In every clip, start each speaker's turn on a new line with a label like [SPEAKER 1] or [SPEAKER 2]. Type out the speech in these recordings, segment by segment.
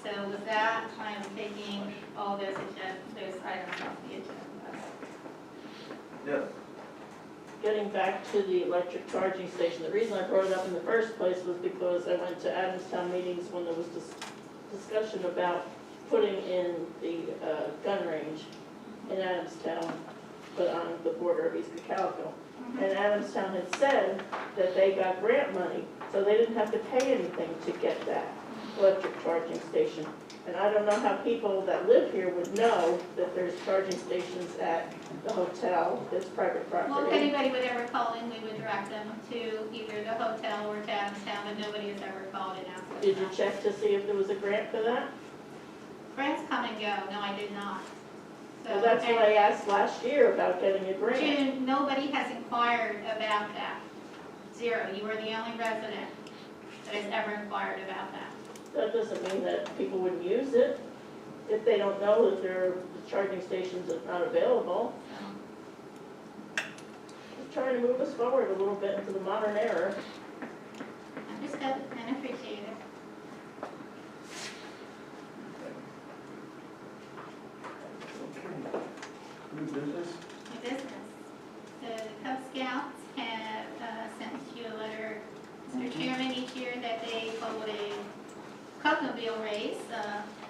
[SPEAKER 1] So with that, I am taking all those items off the agenda.
[SPEAKER 2] Yes.
[SPEAKER 3] Getting back to the electric charging station, the reason I brought it up in the first place was because I went to Adamstown meetings when there was discussion about putting in the gun range in Adamstown, but on the border of East Cocalico. And Adamstown had said that they got grant money, so they didn't have to pay anything to get that electric charging station. And I don't know how people that live here would know that there's charging stations at the hotel, it's private property.
[SPEAKER 1] Well, if anybody would ever call in, we would direct them to either the hotel or to Adamstown, but nobody has ever called and asked us.
[SPEAKER 3] Did you check to see if there was a grant for that?
[SPEAKER 1] Grants come and go. No, I did not. So,
[SPEAKER 3] Well, that's what I asked last year about getting a grant.
[SPEAKER 1] June, nobody has inquired about that. Zero. You are the only resident that has ever inquired about that.
[SPEAKER 3] That doesn't mean that people wouldn't use it if they don't know that the charging stations are not available. Just trying to move us forward a little bit into the modern era.
[SPEAKER 1] Understood and appreciate it.
[SPEAKER 2] Okay. New business?
[SPEAKER 1] New business. The Cub Scouts have sent you a letter, Mr. Chairman, each year that they hold a Cubmobile race,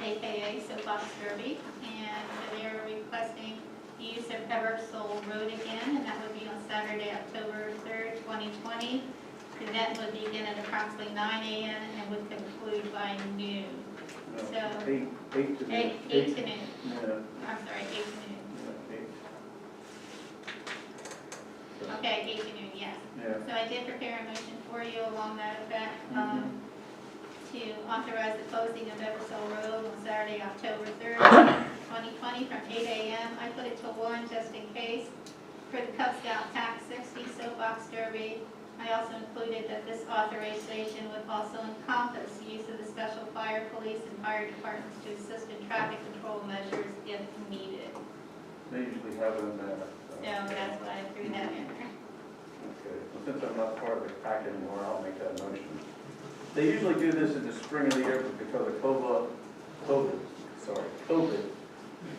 [SPEAKER 1] AKA Soapbox Derby, and they're requesting the use of Eversole Road again, and that would be on Saturday, October 3rd, 2020. The event would begin at approximately 9 a.m. and would conclude by noon.
[SPEAKER 2] No,
[SPEAKER 1] So-
[SPEAKER 2] 8 to noon.
[SPEAKER 1] 8 to noon.
[SPEAKER 2] Yeah.
[SPEAKER 1] I'm sorry, 8 to noon.
[SPEAKER 2] Yeah, 8.
[SPEAKER 1] Okay, 8 to noon, yes.
[SPEAKER 2] Yeah.
[SPEAKER 1] So I did prepare a motion for you along that effect, to authorize the closing of Eversole Road on Saturday, October 3rd, 2020 from 8 a.m. I put it to 1 just in case for the Cub Scout TAC 60 Soapbox Derby. I also included that this authorization would also encompass use of the special fire, police, and fire departments to assist in traffic control measures if needed.
[SPEAKER 2] They usually have it in there.
[SPEAKER 1] So that's why I threw that in there.
[SPEAKER 2] Okay, well, since I'm not part of the pack anymore, I'll make that motion. They usually do this in the spring of the year, but because of COVID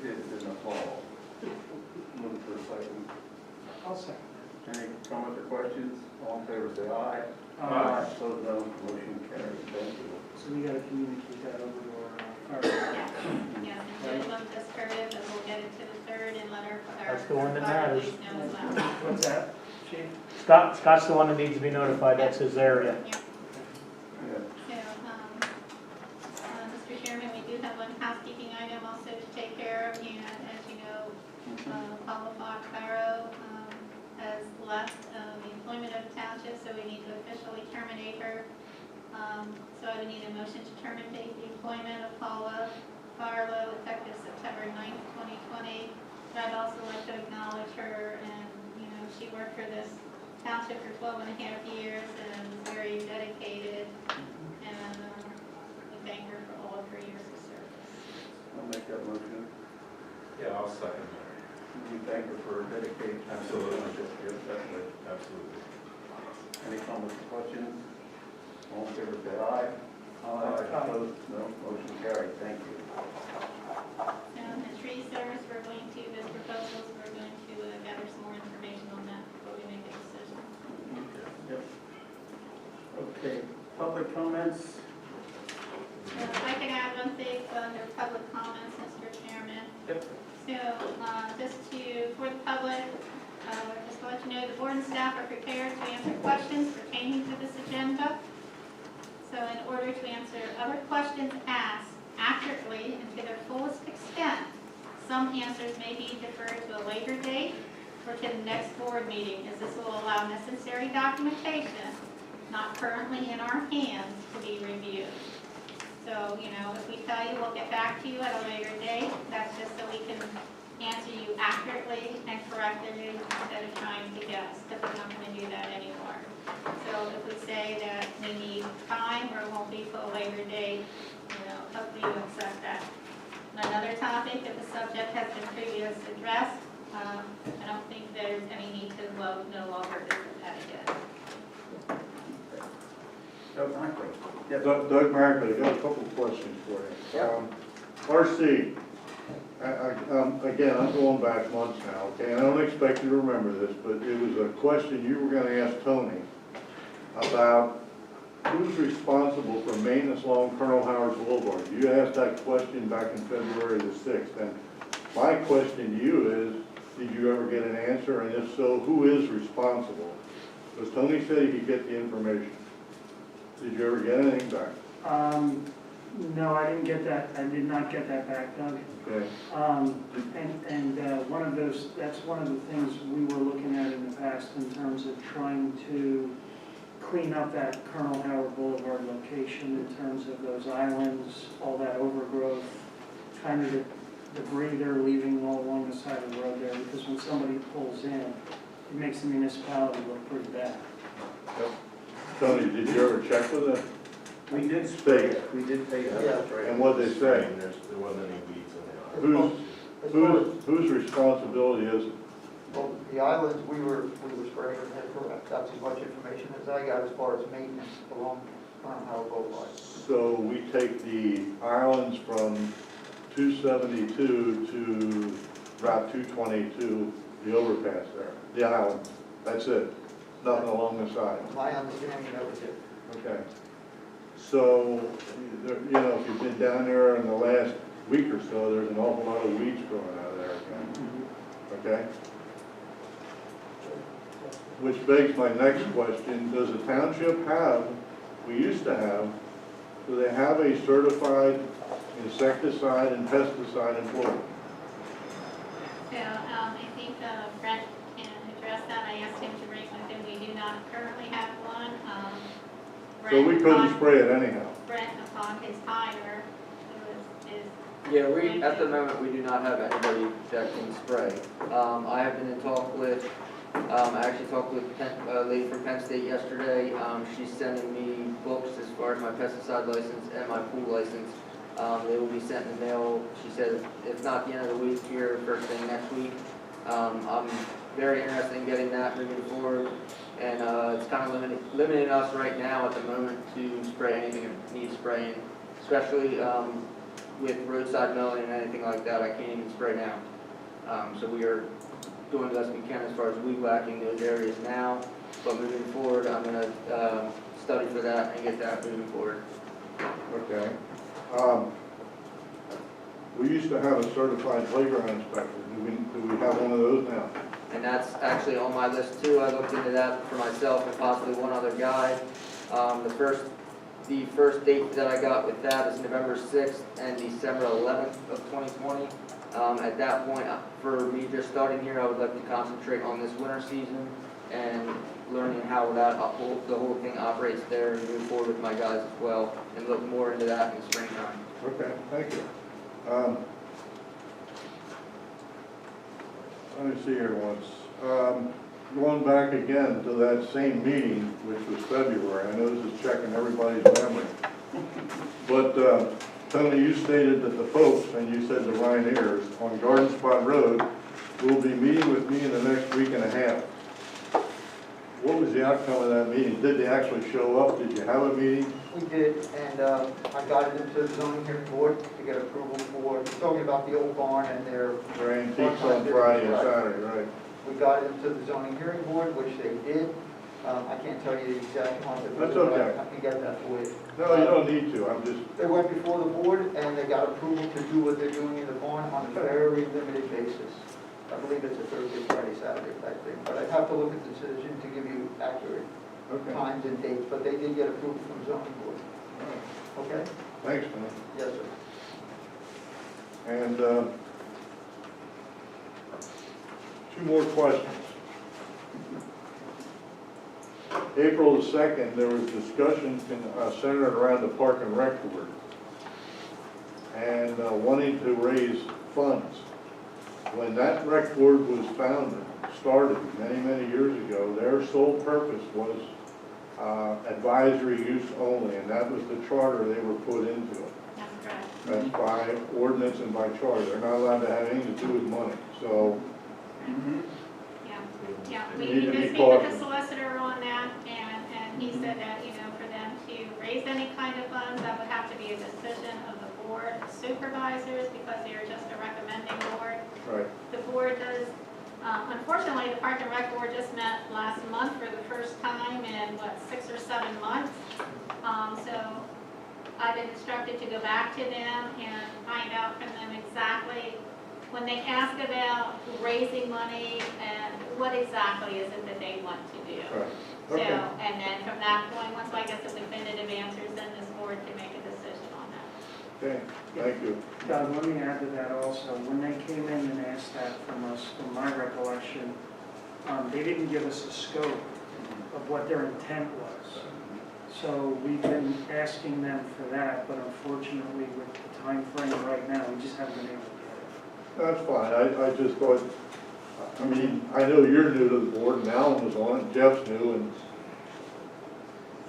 [SPEAKER 2] is in the fall. Move for a second.
[SPEAKER 4] I'll second
[SPEAKER 2] Any comments or questions? All in favor, say aye.
[SPEAKER 4] Aye.
[SPEAKER 2] Opposed, no. Motion carries. Thank you.
[SPEAKER 4] that. So we gotta communicate that over to our
[SPEAKER 1] Yeah, yeah, and Jim just heard it, but we'll get it to the 3rd and let our
[SPEAKER 5] That's the one that
[SPEAKER 1] fire
[SPEAKER 5] matters.
[SPEAKER 1] police know as well.
[SPEAKER 4] What's that, Chief?
[SPEAKER 5] Scott's the one that needs to be notified, that's his area.
[SPEAKER 1] Yeah.
[SPEAKER 2] Yeah.
[SPEAKER 1] So, Mr. Chairman, we do have one housekeeping item also to take care of, and as you know, Paula Fox Barrow has left the employment of the township, so we need to officially terminate her. So I would need a motion to terminate the employment of Paula Barlow effective September 9th, 2020. But I'd also like to acknowledge her, and, she worked for this township for 12 and a half years and was very dedicated, and we thank her for all of her years of service.
[SPEAKER 2] I'll make that motion.
[SPEAKER 6] Yeah, I'll second that.
[SPEAKER 2] We thank her for her dedication.
[SPEAKER 6] Absolutely.
[SPEAKER 2] Yes, definitely.
[SPEAKER 6] Absolutely.
[SPEAKER 2] Any comments or questions? All in favor, say aye. Opposed, no. Motion carried. Thank you.
[SPEAKER 1] And the tree service, those proposals, we're going to gather some more information on that before we make a decision.
[SPEAKER 2] Yep. Okay, public comments?
[SPEAKER 1] I can add one thing under public comments, Mr. Chairman.
[SPEAKER 2] Yep.
[SPEAKER 1] So, for the public, just to let you know, the board and staff are prepared to answer questions pertaining to this agenda. So in order to answer other questions asked accurately and to their fullest extent, some answers may be deferred to a later date or to the next board meeting, as this will allow necessary documentation not currently in our hands to be reviewed. So, if we tell you we'll get back to you at a later date, that's just so we can answer you accurately and correctly instead of trying to guess, because we're not going to do that anymore. So if we say that we need time or it won't be till a later date, hopefully you accept that. Another topic, if the subject has been previously addressed, I don't think there's any need to no longer visit that again.
[SPEAKER 2] Doug Markley. Yes.
[SPEAKER 7] Doug Markley, I got a couple of questions for you.
[SPEAKER 2] Yeah.
[SPEAKER 7] RC, again, I'm going back months now, okay, and I don't expect you to remember this, but it was a question you were gonna ask Tony about who's responsible for maintenance along Colonel Howard's Boulevard. You asked that question back in February the 6th, and my question to you is, did you ever get an answer, and if so, who is responsible? Because Tony said he could get the information. Did you ever get anything back?
[SPEAKER 4] No, I didn't get that, I did not get that back, Doug.
[SPEAKER 7] Okay,
[SPEAKER 4] One of those, that's one of the things we were looking at in the past in terms of trying to clean up that Colonel Howard Boulevard location in terms of those islands, all that overgrowth, kind of the debris they're leaving all along the side of the road there, because when somebody pulls in, it makes the municipality look pretty bad.
[SPEAKER 7] Tony, did you ever check with them?
[SPEAKER 2] We did spray it, we did take it.
[SPEAKER 7] And what'd they say?
[SPEAKER 6] There wasn't any weeds in there.
[SPEAKER 7] Whose responsibility is it?
[SPEAKER 8] Well, the islands, we were spraying, correct, that's as much information as I got as far as maintenance along Colonel Howard Boulevard.
[SPEAKER 7] So we take the islands from 272 to Route 222, the overpass there, the island, that's it, nothing along the side.
[SPEAKER 8] My understanding that was it.
[SPEAKER 7] Okay. So, you know, if you've been down there in the last week or so, there's an awful lot of weeds growing out of there, okay? Which begs my next question, does the township have, we used to have, do they have a certified insecticide and pesticide employee?
[SPEAKER 1] So, I think Brett can address that. I asked him to bring with him. We do not currently have one.
[SPEAKER 7] So we
[SPEAKER 1] Brett,
[SPEAKER 7] couldn't
[SPEAKER 1] upon-
[SPEAKER 7] spray it anyhow?
[SPEAKER 1] Brett, upon his hire, is
[SPEAKER 9] Yeah, at the moment, we do not have anybody that can spray. I have been in talk with, I actually talked with a lady from Penn State yesterday. She's sending me books as far as my pesticide license and my pool license. They will be sent in the mail, she said, if not the end of the week here, first thing next week. I'm very interested in getting that moving forward. And it's kind of limiting us right now at the moment to spray anything that needs spraying, especially with roadside mowing and anything like that. I can't even spray now. So we are doing the best we can as far as weed whacking those areas now. But moving forward, I'm going to study for that and get that moving forward.
[SPEAKER 7] Okay. We used to have a certified playground inspector. Do we have one of those now?
[SPEAKER 9] And that's actually on my list too. I looked into that for myself and possibly one other guy. The first date that I got with that is November 6th and December 11th of 2020. At that point, for me just starting here, I would like to concentrate on this winter season and learning how the whole thing operates there and move forward with my guys as well and look more into that in the springtime.
[SPEAKER 7] Okay, thank you. Let me see here once. Going back again to that same meeting, which was February, I know this is checking everybody's memory. But Tony, you stated that the folks, and you said the Rhineers, on Garden Spot Road will be meeting with me in the next week and a half. What was the outcome of that meeting? Did they actually show up? Did you have a meeting?
[SPEAKER 8] We did, and I got it into the zoning hearing board to get approval for, talking about the old barn and their,
[SPEAKER 7] Their antiques on Friday and Saturday, right?
[SPEAKER 8] we got it into the zoning hearing board, which they did. I can't tell you the exact amount of.
[SPEAKER 7] That's okay.
[SPEAKER 8] I can get that for you.
[SPEAKER 7] No, you don't need to, I'm just,
[SPEAKER 8] They went before the board and they got approval to do what they're doing in the barn on a very limited basis. I believe it's a Thursday, Friday, Saturday type thing, but I'd have to look at the decision to give you accurate
[SPEAKER 7] okay.
[SPEAKER 8] times and dates, but they did get approval from zoning board. Okay?
[SPEAKER 7] Thanks, man.
[SPEAKER 8] Yes, sir.
[SPEAKER 7] And two more questions. April the 2nd, there was discussion centered around the Park and Rec Board and wanting to raise funds. When that rec board was started many years ago, their sole purpose was advisory use only, and that was the charter they were put into it.
[SPEAKER 1] That's correct.
[SPEAKER 7] That's by ordinance and by charter. They're not allowed to have anything to do with money. So,
[SPEAKER 1] Yeah,
[SPEAKER 7] You
[SPEAKER 1] we
[SPEAKER 7] need to be
[SPEAKER 1] did speak with the
[SPEAKER 7] cautious.
[SPEAKER 1] solicitor on that, and he said that, for them to raise any kind of funds, that would have to be a decision of the board of supervisors, because they are just a recommending board.
[SPEAKER 7] Right.
[SPEAKER 1] The board does, unfortunately, the Park and Rec board just met last month for the first time in, 6 or 7 months. So I've been instructed to go back to them and find out from them exactly, when they ask about raising money, and what exactly is it that they want to do.
[SPEAKER 7] Right.
[SPEAKER 1] So,
[SPEAKER 7] Okay.
[SPEAKER 1] and then from that point, once I get some definitive answers, then this board can make a decision on that.
[SPEAKER 7] Okay, thank you.
[SPEAKER 4] Doug, let me add to that also. When they came in and asked that from us, from my recollection, they didn't give us a scope of what their intent was. So we've been asking them for that, but unfortunately with the time frame right now, we just haven't been able to get it.
[SPEAKER 7] That's fine, I just thought, I mean, I know you're new to the board, and Alan was on it, Jeff's new, and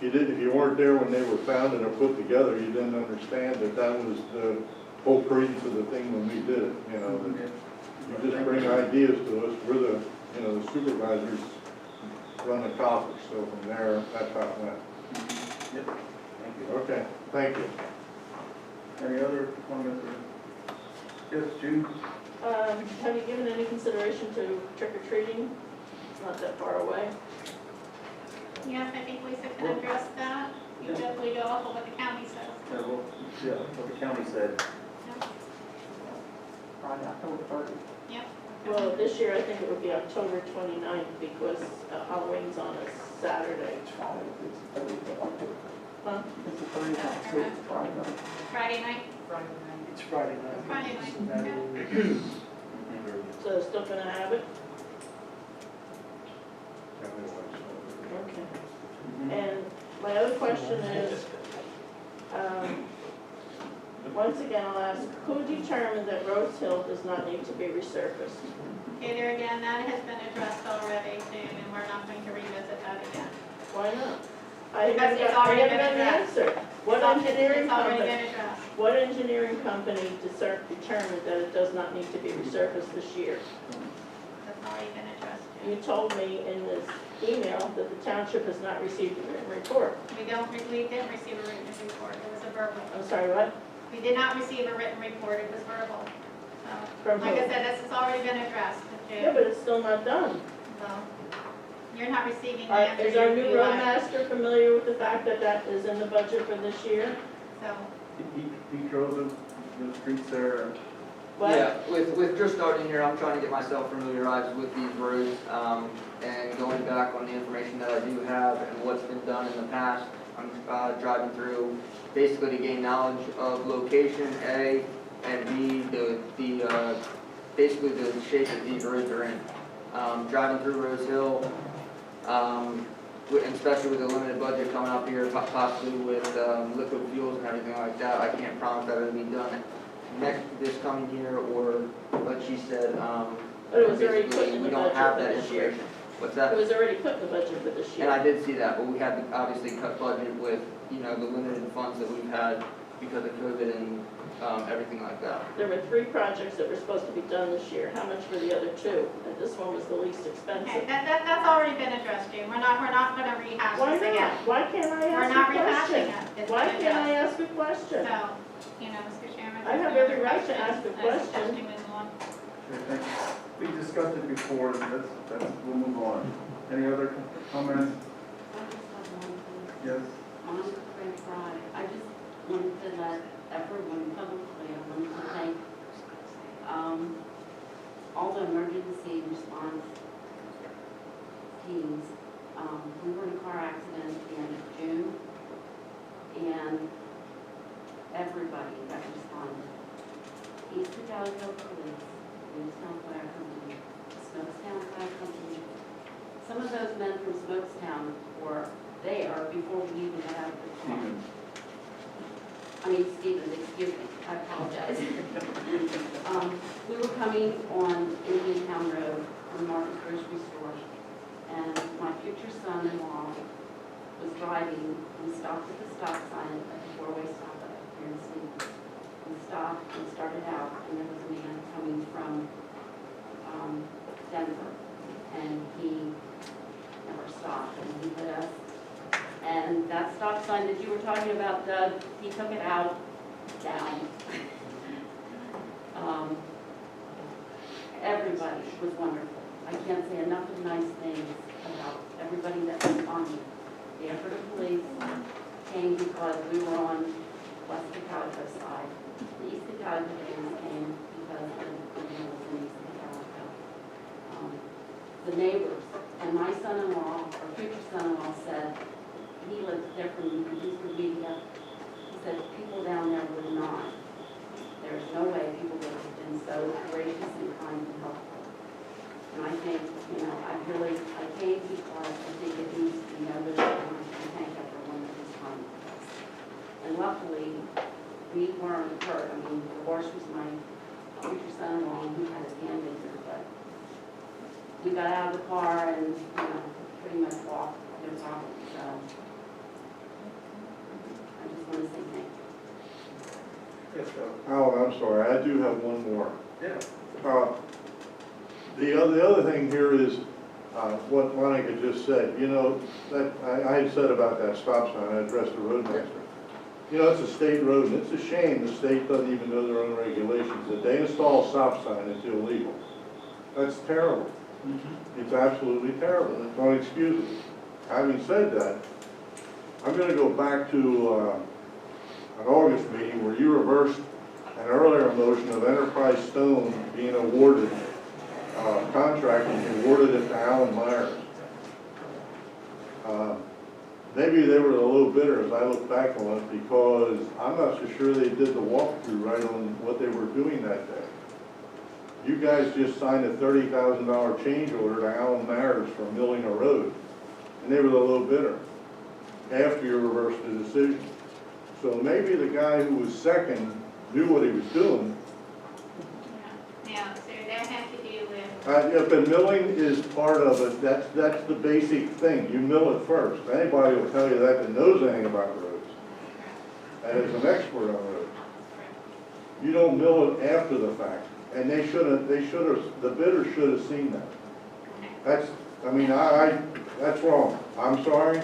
[SPEAKER 7] if you weren't there when they were founded or put together, you didn't understand that that was the whole credence of the thing when we did it, you know. That you just bring ideas to us, we're the, you know, the supervisors run the coffers, so from there, that's how it went.
[SPEAKER 2] Yep, thank you.
[SPEAKER 7] Okay, thank you.
[SPEAKER 2] Any other comments? Yes, June?
[SPEAKER 3] Have you given any consideration to trick or treating? It's not that far away.
[SPEAKER 1] Yes, I think Lisa can address that. You definitely go off of what the county says.
[SPEAKER 2] Yeah, what the county said.
[SPEAKER 8] Friday, October 30th.
[SPEAKER 1] Yep.
[SPEAKER 3] Well, this year I think it would be October 29th because Halloween's on a Saturday.
[SPEAKER 8] It's Friday, it's the 30th.
[SPEAKER 3] Huh?
[SPEAKER 8] It's the 30th, it's Friday.
[SPEAKER 1] Friday night?
[SPEAKER 4] It's Friday night.
[SPEAKER 1] Friday night,
[SPEAKER 4] So that
[SPEAKER 1] yeah.
[SPEAKER 4] will-
[SPEAKER 3] So they're still gonna have it? Okay. And my other question is, once again, I'll ask, who determined that Rose Hill does not need to be resurfaced?
[SPEAKER 1] Okay, there again, that has been addressed already too, and we're not going to revisit that again.
[SPEAKER 3] Why not? I
[SPEAKER 1] Because it's
[SPEAKER 3] haven't
[SPEAKER 1] already been
[SPEAKER 3] got the
[SPEAKER 1] addressed.
[SPEAKER 3] answer. What engineering
[SPEAKER 1] It's already
[SPEAKER 3] company,
[SPEAKER 1] been addressed.
[SPEAKER 3] what engineering company determined that it does not need to be resurfaced this year?
[SPEAKER 1] That's already been addressed
[SPEAKER 3] You
[SPEAKER 1] too.
[SPEAKER 3] told me in this email that the township has not received a written report.
[SPEAKER 1] We didn't receive a written report, it was a verbal.
[SPEAKER 3] I'm sorry, what?
[SPEAKER 1] We did not receive a written report, it was verbal. So,
[SPEAKER 3] From
[SPEAKER 1] like I
[SPEAKER 3] who?
[SPEAKER 1] said, this has already been addressed,
[SPEAKER 3] Yeah, but it's still not done.
[SPEAKER 1] So, you're not receiving the answer
[SPEAKER 3] Is our
[SPEAKER 1] you
[SPEAKER 3] new
[SPEAKER 1] would like.
[SPEAKER 3] roadmaster familiar with the fact that that is in the budget for this year?
[SPEAKER 1] So,
[SPEAKER 2] He drove the streets there.
[SPEAKER 3] What?
[SPEAKER 9] Yeah, with just starting here, I'm trying to get myself familiarized with these roads, and going back on the information that I do have and what's been done in the past. I'm driving through basically to gain knowledge of location, A, and B, basically the shape that these roads are in. Driving through Rose Hill, especially with the limited budget coming up here, possibly with liquid fuels and everything like that, I can't promise that it'll be done this coming year, or like she said,
[SPEAKER 3] But it was already put
[SPEAKER 9] basically,
[SPEAKER 3] in
[SPEAKER 9] we
[SPEAKER 3] the
[SPEAKER 9] don't
[SPEAKER 3] budget
[SPEAKER 9] have
[SPEAKER 3] for
[SPEAKER 9] that
[SPEAKER 3] this year.
[SPEAKER 9] information. What's
[SPEAKER 3] It
[SPEAKER 9] that?
[SPEAKER 3] was already put in the budget for this
[SPEAKER 9] And I
[SPEAKER 3] year.
[SPEAKER 9] did see that, but we had to obviously cut budget with, the limited funds that we've had because of COVID and everything like that.
[SPEAKER 3] There were 3 projects that were supposed to be done this year. How much were the other 2? And this one was the least
[SPEAKER 1] okay,
[SPEAKER 3] expensive.
[SPEAKER 1] that's already been addressed, June. We're not gonna rehash
[SPEAKER 3] Why
[SPEAKER 1] this again.
[SPEAKER 3] not? Why can't I
[SPEAKER 1] We're not
[SPEAKER 3] ask a
[SPEAKER 1] rehashing
[SPEAKER 3] question?
[SPEAKER 1] it. It's
[SPEAKER 3] Why
[SPEAKER 1] been
[SPEAKER 3] can't I
[SPEAKER 1] addressed.
[SPEAKER 3] ask a question?
[SPEAKER 1] So, Mr. Chairman.
[SPEAKER 3] I have every right to ask a question.
[SPEAKER 1] I suggest you move on.
[SPEAKER 2] Okay, thank you. We discussed it before, we'll move on. Any other comments?
[SPEAKER 10] I just have one thing.
[SPEAKER 2] Yes?
[SPEAKER 10] On Grand Friday, I just wanted to let everyone publicly, I wanted to thank, all the emergency response teams. We were in a car accident at the end of June, and everybody that responded. East Cocalico Police, Jamestown Fire Company, Smokestown Fire Company. Some of those men from Smokestown were there before we even got out of the car. Stevens, excuse me, I apologize. We were coming on Indian Town Road from Market Grocery Store, and my future son-in-law was driving. We stopped at the stop sign at the four-way stop here in Stevens. We stopped and started out, and there was a man coming from Denver, and he never stopped, and he hit us. And And that stop sign that you were talking about, Doug, he took it out, down. Everybody was wonderful. I can't say enough of nice things about everybody that was on the effort of police came because we were on West Cocalico side. The East Cocalico days came because the criminal was in East Cocalico. The neighbors, and my son-in-law, or future son-in-law, said, he lived there from Eastern Media. He said, people down there would not. There's no way people would have been so gracious and kind and helpful. And I think, I came because I think it needs to be noticed and thank everyone that was kind to us. And luckily, we weren't hurt. I mean, the worst was my future son-in-law who had his hand injured, but we got out of the car and, pretty much walked, no problem. So I just want to say thank you.
[SPEAKER 2] Yes, sir.
[SPEAKER 7] Oh, I'm sorry, I do have one more.
[SPEAKER 2] Yeah.
[SPEAKER 7] The other thing here is, what Monica just said, that I had said about that stop sign, I addressed the roadmaster. It's a state road, and it's a shame the state doesn't even know their own regulations. If they install a stop sign, it's illegal. That's terrible. It's absolutely terrible. Don't excuse it. Having said that, I'm gonna go back to, an August meeting where you reversed an earlier motion of Enterprise Stone being awarded, contract and awarded it to Alan Myers. Maybe they were a little bitter as I look back on it because I'm not so sure they did the walkthrough right on what they were doing that day. You guys just signed a $30,000 change order to Alan Myers for milling a road, and they were a little bitter after you reversed the decision. So maybe the guy who was second knew what he was doing.
[SPEAKER 1] Now, so that has to do with,
[SPEAKER 7] If the milling is part of it, that's the basic thing. You mill it first. Anybody will tell you that knows anything about roads and is an expert on roads. You don't mill it after the fact. And the bidder should have seen that. That's wrong. I'm sorry.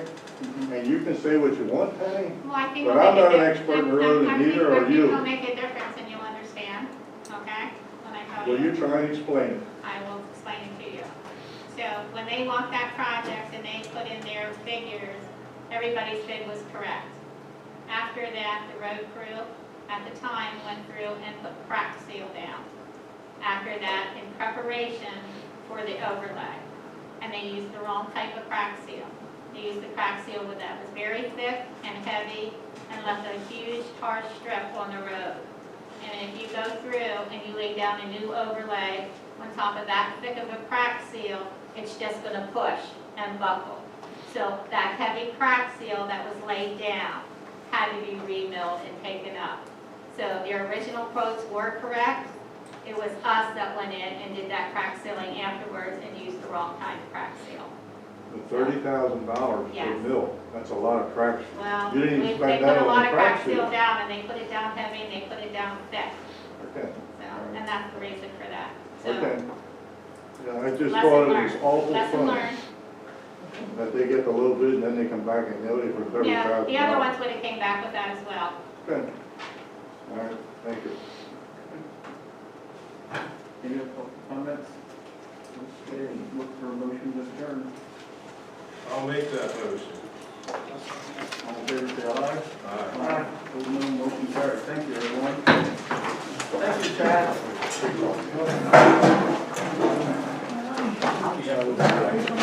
[SPEAKER 7] And you can say what you want, Penny,
[SPEAKER 1] well, I think.
[SPEAKER 7] but I'm not an expert in the road, and neither are
[SPEAKER 1] I think it'll
[SPEAKER 7] you.
[SPEAKER 1] make a difference and you'll understand, okay? When I tell
[SPEAKER 7] Will you try and explain it?
[SPEAKER 1] I will explain it to you. So when they walked that project and they put in their figures, everybody's bid was correct. After that, the road crew at the time went through and put crack seal down. After that, in preparation for the overlay, and they used the wrong type of crack seal. They used the crack seal that was very thick and heavy and left a huge tar strip on the road. And if you go through and you lay down a new overlay on top of that thick of a crack seal, it's just going to push and buckle. So that heavy crack seal that was laid down had to be remilled and taken up. So the original quotes were correct. It was us that went in and did that crack sealing afterwards and used the wrong kind of crack seal.
[SPEAKER 7] The $30,000
[SPEAKER 1] Yes.
[SPEAKER 7] per mill, that's a lot of crack.
[SPEAKER 1] Well,
[SPEAKER 7] You didn't
[SPEAKER 1] they
[SPEAKER 7] even
[SPEAKER 1] put
[SPEAKER 7] spend that
[SPEAKER 1] a
[SPEAKER 7] on
[SPEAKER 1] lot
[SPEAKER 7] the
[SPEAKER 1] of
[SPEAKER 7] crack
[SPEAKER 1] crack seal
[SPEAKER 7] seal.
[SPEAKER 1] down and they put it down heavy and they put it down thick.
[SPEAKER 7] Okay,
[SPEAKER 1] So, and that's the reason for that. So,
[SPEAKER 7] okay. Yeah, I just
[SPEAKER 1] lesson
[SPEAKER 7] thought it was
[SPEAKER 1] learned.
[SPEAKER 7] awful
[SPEAKER 1] Lesson
[SPEAKER 7] fun
[SPEAKER 1] learned.
[SPEAKER 7] that they get the little bit and then they come back and nail it for $30,000.
[SPEAKER 1] Yeah, the other ones would have came back with that as well.
[SPEAKER 7] Okay. All right, thank you.
[SPEAKER 2] Any other comments? Okay, look for a motion to adjourn.
[SPEAKER 6] I'll make that motion.
[SPEAKER 2] All in favor, say aye.
[SPEAKER 6] Aye.
[SPEAKER 2] Opposed, no. Motion carried. Thank you, everyone. Thank you, Chad.